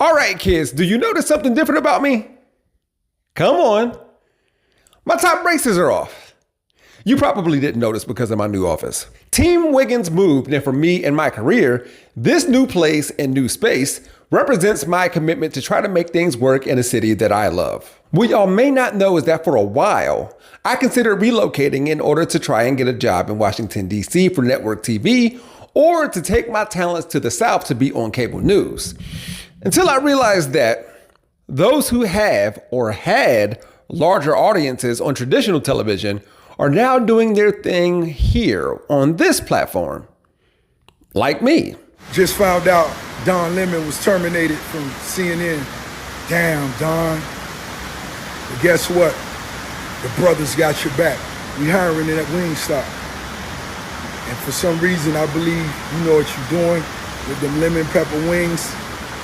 All right, kids, do you notice something different about me? Come on. My top braces are off. You probably didn't notice because of my new office. Team Wiggins moved, and for me and my career, this new place and new space represents my commitment to try to make things work in a city that I love. What y'all may not know is that for a while, I considered relocating in order to try and get a job in Washington, D.C. for network TV, or to take my talents to the South to be on cable news. Until I realized that those who have or had larger audiences on traditional television are now doing their thing here on this platform. Like me. Just found out Don Lemon was terminated from CNN. Damn, Don. But guess what? The brothers got your back. We hiring in at Wingstop. And for some reason, I believe you know what you're doing with them lemon pepper wings.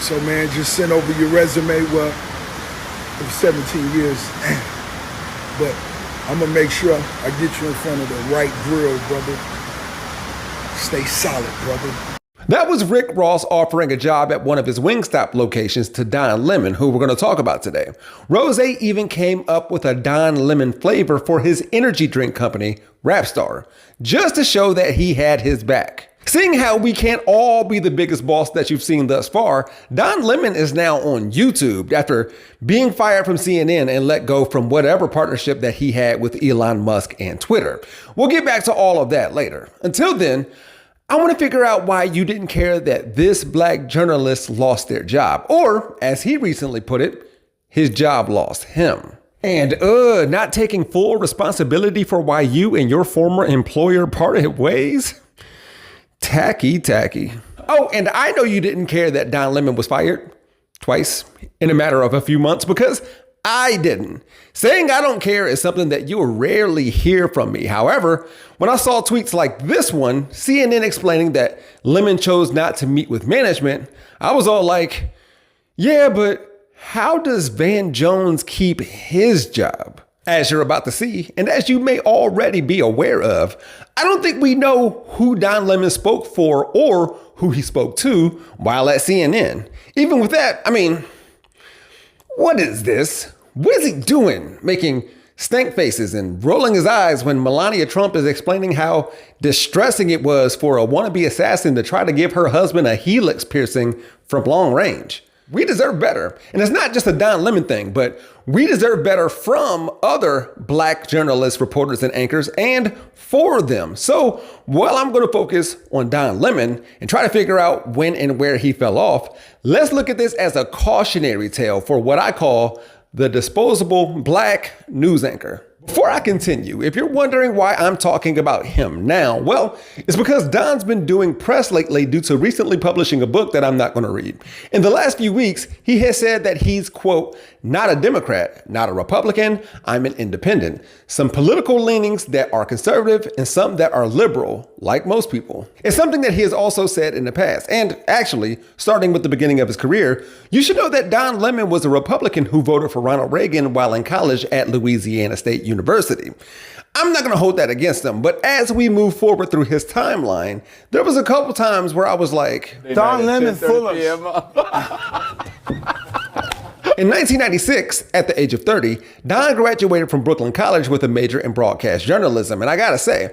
So man, just send over your resume. Well, it was 17 years. But I'm gonna make sure I get you in front of the right grill, brother. Stay solid, brother. That was Rick Ross offering a job at one of his Wingstop locations to Don Lemon, who we're going to talk about today. Rose even came up with a Don Lemon flavor for his energy drink company, Rapstar, just to show that he had his back. Seeing how we can't all be the biggest boss that you've seen thus far, Don Lemon is now on YouTube after being fired from CNN and let go from whatever partnership that he had with Elon Musk and Twitter. We'll get back to all of that later. Until then, I want to figure out why you didn't care that this black journalist lost their job, or as he recently put it, his job lost him. And not taking full responsibility for why you and your former employer parted ways? Tacky. Oh, and I know you didn't care that Don Lemon was fired twice in a matter of a few months because I didn't. Saying I don't care is something that you will rarely hear from me. However, when I saw tweets like this one, CNN explaining that Lemon chose not to meet with management, I was all like, yeah, but how does Van Jones keep his job? As you're about to see, and as you may already be aware of, I don't think we know who Don Lemon spoke for or who he spoke to while at CNN. Even with that, I mean, what is this? What is he doing? Making stank faces and rolling his eyes when Melania Trump is explaining how distressing it was for a wannabe assassin to try to give her husband a helix piercing from long range. We deserve better. And it's not just a Don Lemon thing, but we deserve better from other black journalists, reporters, and anchors, and for them. So while I'm going to focus on Don Lemon and try to figure out when and where he fell off, let's look at this as a cautionary tale for what I call the disposable black news anchor. Before I continue, if you're wondering why I'm talking about him now, well, it's because Don's been doing press lately due to recently publishing a book that I'm not going to read. In the last few weeks, he has said that he's, quote, not a Democrat, not a Republican, I'm an independent. Some political leanings that are conservative and some that are liberal, like most people. It's something that he has also said in the past. And actually, starting with the beginning of his career, you should know that Don Lemon was a Republican who voted for Ronald Reagan while in college at Louisiana State University. I'm not going to hold that against him, but as we move forward through his timeline, there was a couple times where I was like, Don Lemon full of... In 1996, at the age of 30, Don graduated from Brooklyn College with a major in broadcast journalism. And I gotta say,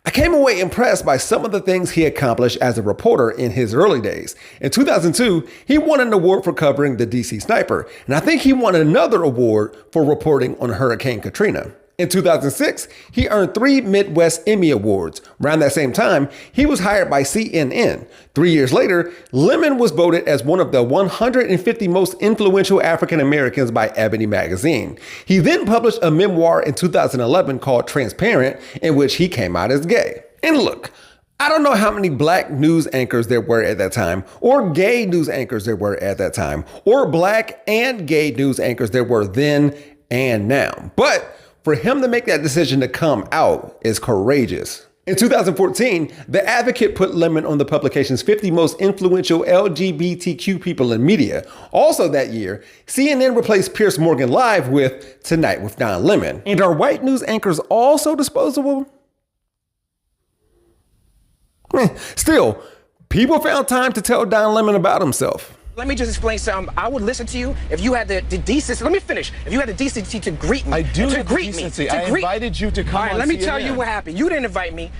I came away impressed by some of the things he accomplished as a reporter in his early days. In 2002, he won an award for covering the DC Sniper, and I think he won another award for reporting on Hurricane Katrina. In 2006, he earned 3 Midwest Emmy Awards. Around that same time, he was hired by CNN. 3 years later, Lemon was voted as one of the 150 most influential African Americans by Ebony magazine. He then published a memoir in 2011 called Transparent, in which he came out as gay. And look, I don't know how many black news anchors there were at that time, or gay news anchors there were at that time, or black and gay news anchors there were then and now. But for him to make that decision to come out is courageous. In 2014, The Advocate put Lemon on the publication's 50 most influential LGBTQ people in media. Also that year, CNN replaced Piers Morgan Live with Tonight with Don Lemon. And are white news anchors also disposable? Still, people found time to tell Don Lemon about himself. Let me just explain something. I would listen to you if you had the decency. Let me finish. If you had the decency to greet me. I do to have greet the me. decency. I invited you to come All right, on let me CNN. tell you what happened. You didn't invite me.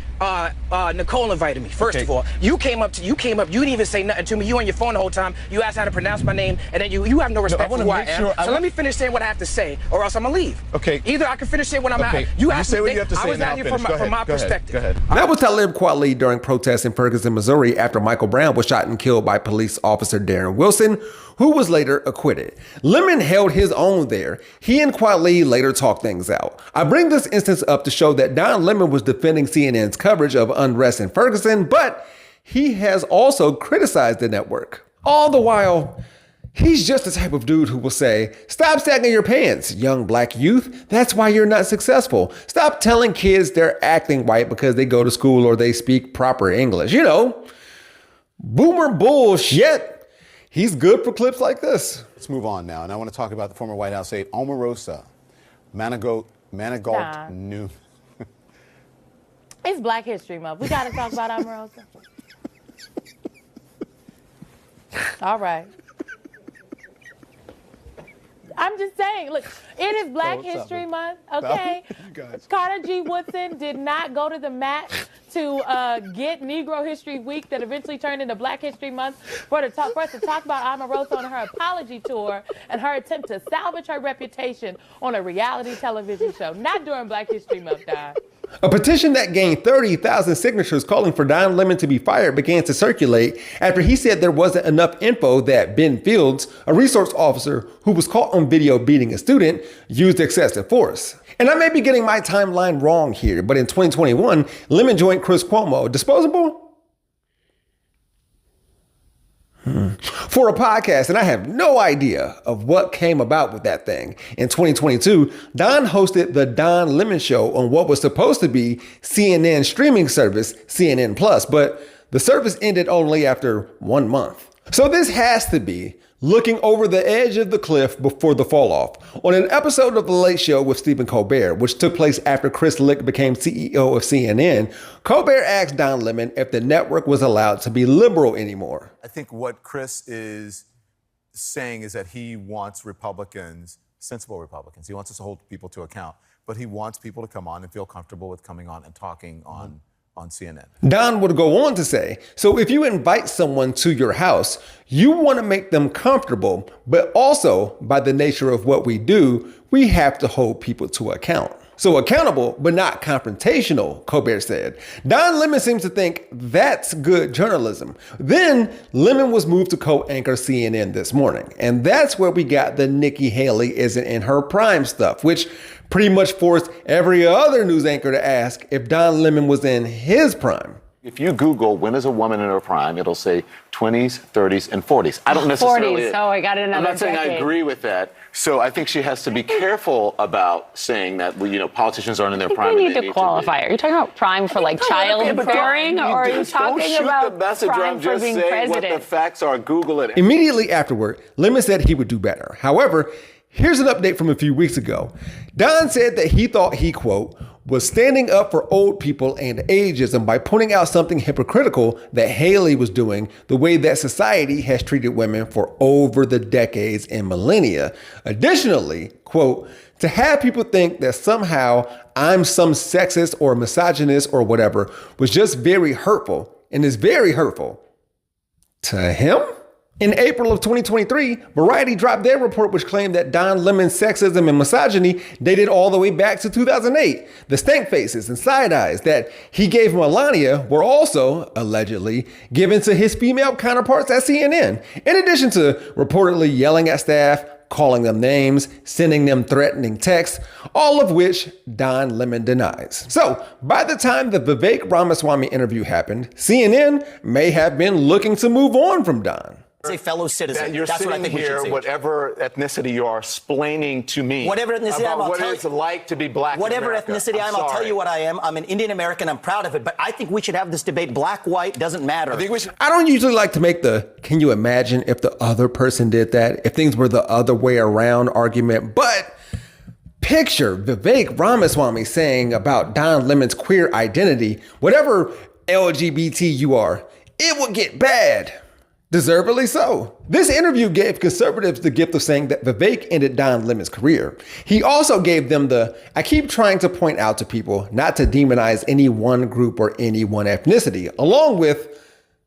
Nicole invited me. First of all, you came up. You didn't even say nothing to me. You on your phone the whole time. You asked how to pronounce my name, and then you have no respect for who I am. So let me finish saying what I have to say, or else I'm gonna leave. Okay. Either I can finish saying what I'm Okay. out. You say what you have to say, I was and out I'll here finish. from my perspective. Go ahead. That was Talib Kweli during protests in Ferguson, Missouri after Michael Brown was shot and killed by police officer Darren Wilson, who was later acquitted. Lemon held his own there. He and Kweli later talked things out. I bring this instance up to show that Don Lemon was defending CNN's coverage of unrest in Ferguson, but he has also criticized the network. All the while, he's just the type of dude who will say, "Stop sagging your pants, young black youth. That's why you're not successful. Stop telling kids they're acting white because they go to school or they speak proper English." You know, boomer bullshit. He's good for clips like this. Let's move on now, and I want to talk about the former White House aide, Omarosa Manigault New. It's Black History Month. We got to talk about Omarosa. All right. I'm just saying, look, it is Black History Month, okay? Carter G. Woodson did not go to the mat to get Negro History Week that eventually turned into Black History Month for us to talk about Omarosa on her apology tour and her attempt to salvage her reputation on a reality television show. Not during Black History Month, Don. A petition that gained 30,000 signatures calling for Don Lemon to be fired began to circulate after he said there wasn't enough info that Ben Fields, a resource officer who was caught on video beating a student, used excessive force. And I may be getting my timeline wrong here, but in 2021, Lemon joined Chris Cuomo, Disposable? For a podcast, and I have no idea of what came about with that thing. In 2022, Don hosted the Don Lemon Show on what was supposed to be CNN streaming service, CNN Plus, but the service ended only after 1 month. So this has to be looking over the edge of the cliff before the fall off. On an episode of The Late Show with Stephen Colbert, which took place after Chris Lick became CEO of CNN, Colbert asked Don Lemon if the network was allowed to be liberal anymore. I think what Chris is saying is that he wants Republicans, sensible Republicans, he wants us to hold people to account, but he wants people to come on and feel comfortable with coming on and talking on CNN. Don would go on to say, so if you invite someone to your house, you want to make them comfortable, but also by the nature of what we do, we have to hold people to account. So accountable, but not confrontational, Colbert said. Don Lemon seems to think that's good journalism. Then Lemon was moved to co-anchor CNN This Morning. And that's where we got the Nikki Haley isn't in her prime stuff, which pretty much forced every other news anchor to ask if Don Lemon was in his prime. If you Google when is a woman in her prime, it'll say 20s, 30s, and 40s. I don't necessarily. 40s. Oh, I got another I'm not saying decade. I agree with that. So I think she has to be careful about saying that, well, you know, politicians aren't in their prime. You need to qualify. Are you talking about prime for like childbearing, or are you talking about prime for being president? What the facts are. Google it. Immediately afterward, Lemon said he would do better. However, here's an update from a few weeks ago. Don said that he thought he, quote, was standing up for old people and ageism by pointing out something hypocritical that Haley was doing, the way that society has treated women for over the decades and millennia. Additionally, quote, to have people think that somehow I'm some sexist or misogynist or whatever was just very hurtful and is very hurtful to him. In April of 2023, Variety dropped their report which claimed that Don Lemon's sexism and misogyny dated all the way back to 2008. The stank faces and side eyes that he gave Melania were also, allegedly, given to his female counterparts at CNN, in addition to reportedly yelling at staff, calling them names, sending them threatening texts, all of which Don Lemon denies. So, by the time the Vivek Ramaswamy interview happened, CNN may have been looking to move on from Don. As a fellow citizen, You're that's what I sitting think we should here, see. whatever ethnicity you are, explaining to me Whatever ethnicity about I'm, I'll what tell it's you. like to be black in Whatever America. ethnicity I'm, I'll tell you what I am. I'm an Indian American. I'm proud of it. But I think we should have this debate. Black, white, doesn't matter. I think we should. I don't usually like to make the, can you imagine if the other person did that, if things were the other way around argument, but picture Vivek Ramaswamy saying about Don Lemon's queer identity, whatever LGBT you are, it would get bad. Deservedly so. This interview gave conservatives the gift of saying that Vivek ended Don Lemon's career. He also gave them I keep trying to point out to people not to demonize any one group or any one ethnicity, along with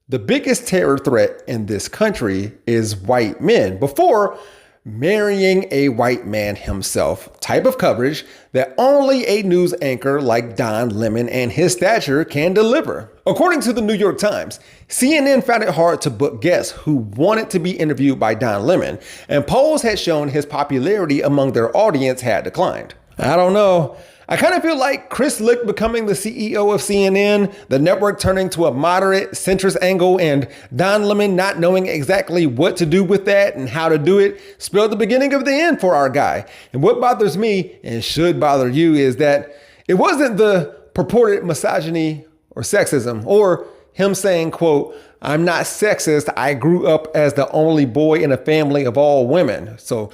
the biggest terror threat in this country is white men, before marrying a white man himself type of coverage that only a news anchor like Don Lemon and his stature can deliver. According to the New York Times, CNN found it hard to book guests who wanted to be interviewed by Don Lemon, and polls had shown his popularity among their audience had declined. I don't know. I kind of feel like Chris Licht becoming the CEO of CNN, the network turning to a moderate centrist angle, and Don Lemon not knowing exactly what to do with that and how to do it spelled the beginning of the end for our guy. And what bothers me, and should bother you, is that it wasn't the purported misogyny or sexism, or him saying, quote, "I'm not sexist, I grew up as the only boy in a family of all women." So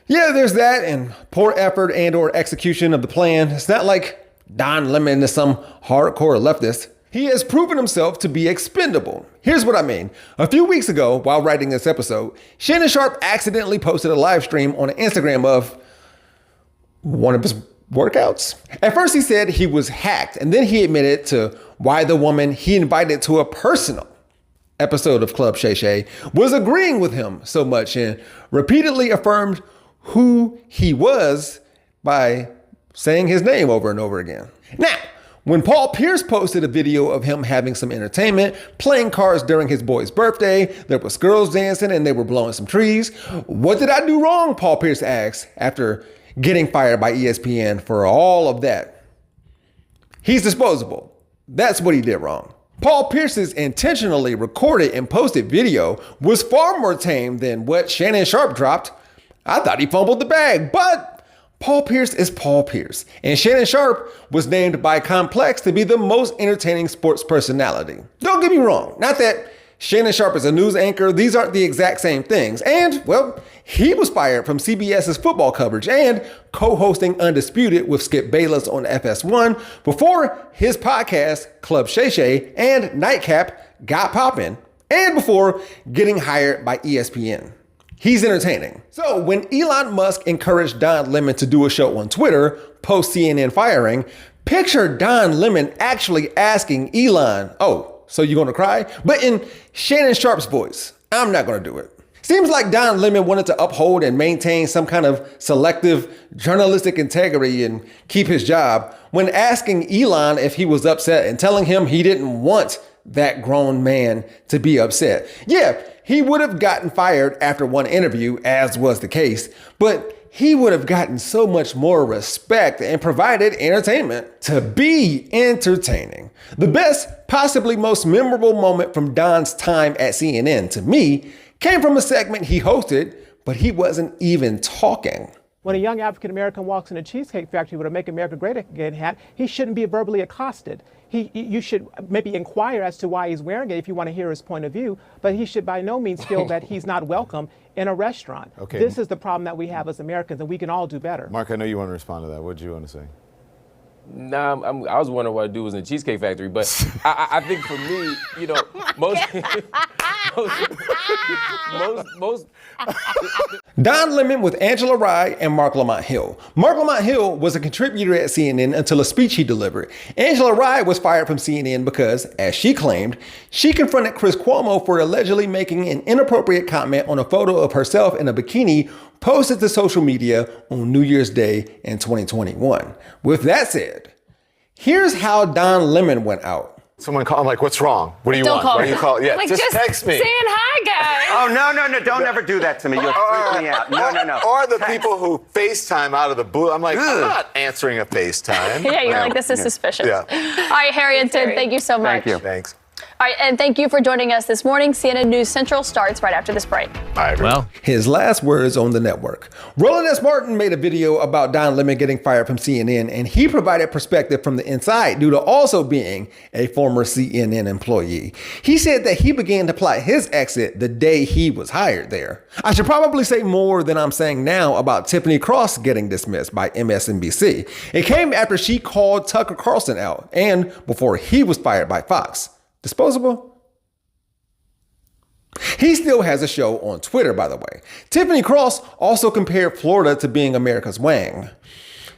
yeah, there's that, and poor effort and or execution of the plan. It's not like Don Lemon is some hardcore leftist. He has proven himself to be expendable. Here's what I mean. A few weeks ago, while writing this episode, Shannon Sharpe accidentally posted a live stream on Instagram of one of his workouts. At first he said he was hacked, and then he admitted to why the woman he invited to a personal episode of Club Shay Shay was agreeing with him so much, and repeatedly affirmed who he was by saying his name over and over again. Now, when Paul Pierce posted a video of him having some entertainment, playing cards during his boy's birthday, there was girls dancing and they were blowing some trees. What did I do wrong? Paul Pierce asked after getting fired by ESPN for all of that. He's disposable. That's what he did wrong. Paul Pierce's intentionally recorded and posted video was far more tame than what Shannon Sharpe dropped. I thought he fumbled the bag, but Paul Pierce is Paul Pierce, and Shannon Sharpe was named by Complex to be the most entertaining sports personality. Don't get me wrong, not that Shannon Sharpe is a news anchor, these aren't the exact same things, and, well, he was fired from CBS's football coverage and co-hosting Undisputed with Skip Bayless on FS1 before his podcast, Club Shay Shay and Nightcap got poppin', and before getting hired by ESPN. He's entertaining. So when Elon Musk encouraged Don Lemon to do a show on Twitter, post CNN firing, picture Don Lemon actually asking Elon, "Oh, so you gonna cry?" But in Shannon Sharpe's voice, "I'm not gonna do it." Seems like Don Lemon wanted to uphold and maintain some kind of selective journalistic integrity and keep his job when asking Elon if he was upset and telling him he didn't want that grown man to be upset. Yeah, he would have gotten fired after one interview, as was the case, but he would have gotten so much more respect and provided entertainment. To be entertaining. The best, possibly most memorable moment from Don's time at CNN, to me, came from a segment he hosted, but he wasn't even talking. When a young African-American walks in a Cheesecake Factory with a Make America Great Again hat, he shouldn't be verbally accosted. You should maybe inquire as to why he's wearing it if you want to hear his point of view, but he should by no means feel that he's not welcome in a restaurant. Okay. This is the problem that we have as Americans, and we can all do better. Mark, I know you want to respond to that. What do you want to say? Nah, I was wondering what I do was in the Cheesecake Factory, but I think for me, you know, most Don Lemon with Angela Rye and Mark Lamont Hill. Mark Lamont Hill was a contributor at CNN until a speech he delivered. Angela Rye was fired from CNN because, as she claimed, she confronted Chris Cuomo for allegedly making an inappropriate comment on a photo of herself in a bikini posted to social media on New Year's Day in 2021. With that said, here's how Don Lemon went out. Someone call him like, "What's wrong? What do you Don't want? call Why me. do you call?" Yeah, Like, just text me. Saying hi, guys. Oh, no, don't ever do that to me. You'll freak me out. No. Or the people who FaceTime out of the blue. I'm like, I'm not answering a FaceTime. Yeah, you're like, this is suspicious. Yeah. All right, Harry and Tim, thank you so much. Thank you. Thanks. All right, and thank you for joining us this morning. CNN News Central starts right after this break. Well, his last words on the network. Roland S. Martin made a video about Don Lemon getting fired from CNN, and he provided perspective from the inside due to also being a former CNN employee. He said that he began to plot his exit the day he was hired there. I should probably say more than I'm saying now about Tiffany Cross getting dismissed by MSNBC. It came after she called Tucker Carlson out and before he was fired by Fox. Disposable? He still has a show on Twitter, by the way. Tiffany Cross also compared Florida to being America's Wang.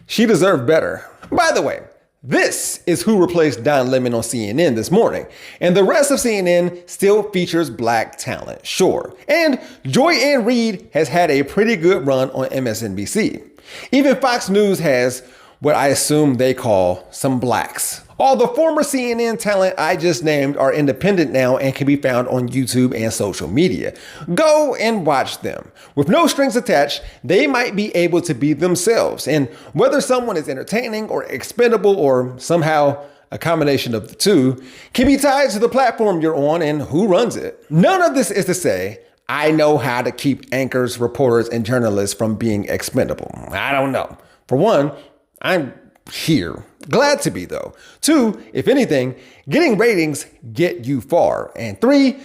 She deserved better. By the way, this is who replaced Don Lemon on CNN this morning. And the rest of CNN still features black talent, sure. And Joy Ann Reid has had a pretty good run on MSNBC. Even Fox News has what I assume they call some blacks. All the former CNN talent I just named are independent now and can be found on YouTube and social media. Go and watch them. With no strings attached, they might be able to be themselves. And whether someone is entertaining or expendable or somehow a combination of the two can be tied to the platform you're on and who runs it. None of this is to say I know how to keep anchors, reporters, and journalists from being expendable. I don't know. For one, I'm here. Glad to be, though. 2, if anything, getting ratings get you far. And 3,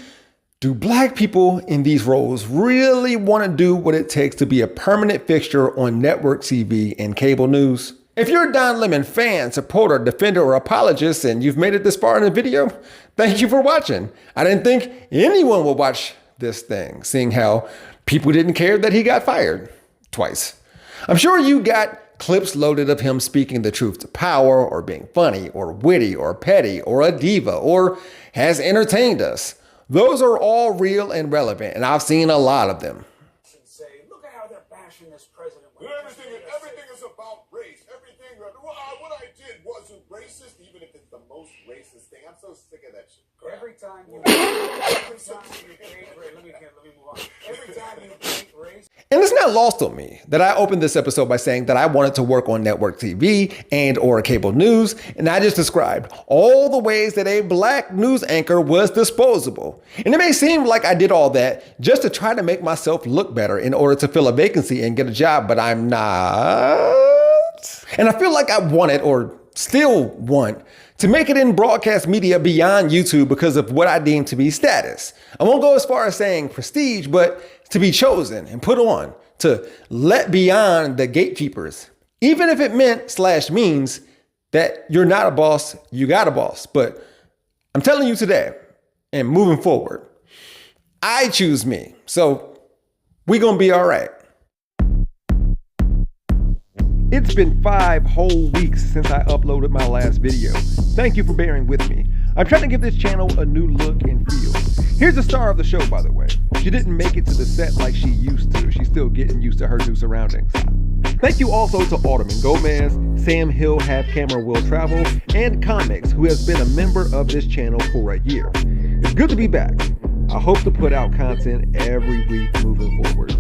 do black people in these roles really want to do what it takes to be a permanent fixture on network TV and cable news? If you're a Don Lemon fan, supporter, defender, or apologist, and you've made it this far in the video, thank you for watching. I didn't think anyone would watch this thing, seeing how people didn't care that he got fired twice. I'm sure you got clips loaded of him speaking the truth to power, or being funny, or witty, or petty, or a diva, or has entertained us. Those are all real and relevant, and I've seen a lot of them. Say, look at how they're bashing this president. Everything is about race. Everything. What I did wasn't racist, even if it's the most racist thing. I'm so sick of that shit. Every time you hate race, let me move on. Every time you hate race. And it's not lost on me that I opened this episode by saying that I wanted to work on network TV and or cable news, and I just described all the ways that a black news anchor was disposable. And it may seem like I did all that just to try to make myself look better in order to fill a vacancy and get a job, but I'm not. And I feel like I wanted, or still want, to make it in broadcast media beyond YouTube because of what I deem to be status. I won't go as far as saying prestige, but to be chosen and put on, to let beyond the gatekeepers, even if it means that you're not a boss, you got a boss. But I'm telling you today, and moving forward, I choose me. So we gonna be all right. It's been 5 whole weeks since I uploaded my last video. Thank you for bearing with me. I'm trying to give this channel a new look and feel. Here's the star of the show, by the way. She didn't make it to the set like she used to. She's still getting used to her new surroundings. Thank you also to Alderman Gomez, Sam Hill, Have Camera Will Travel, and Comics, who has been a member of this channel for a year. It's good to be back. I hope to put out content every week moving forward.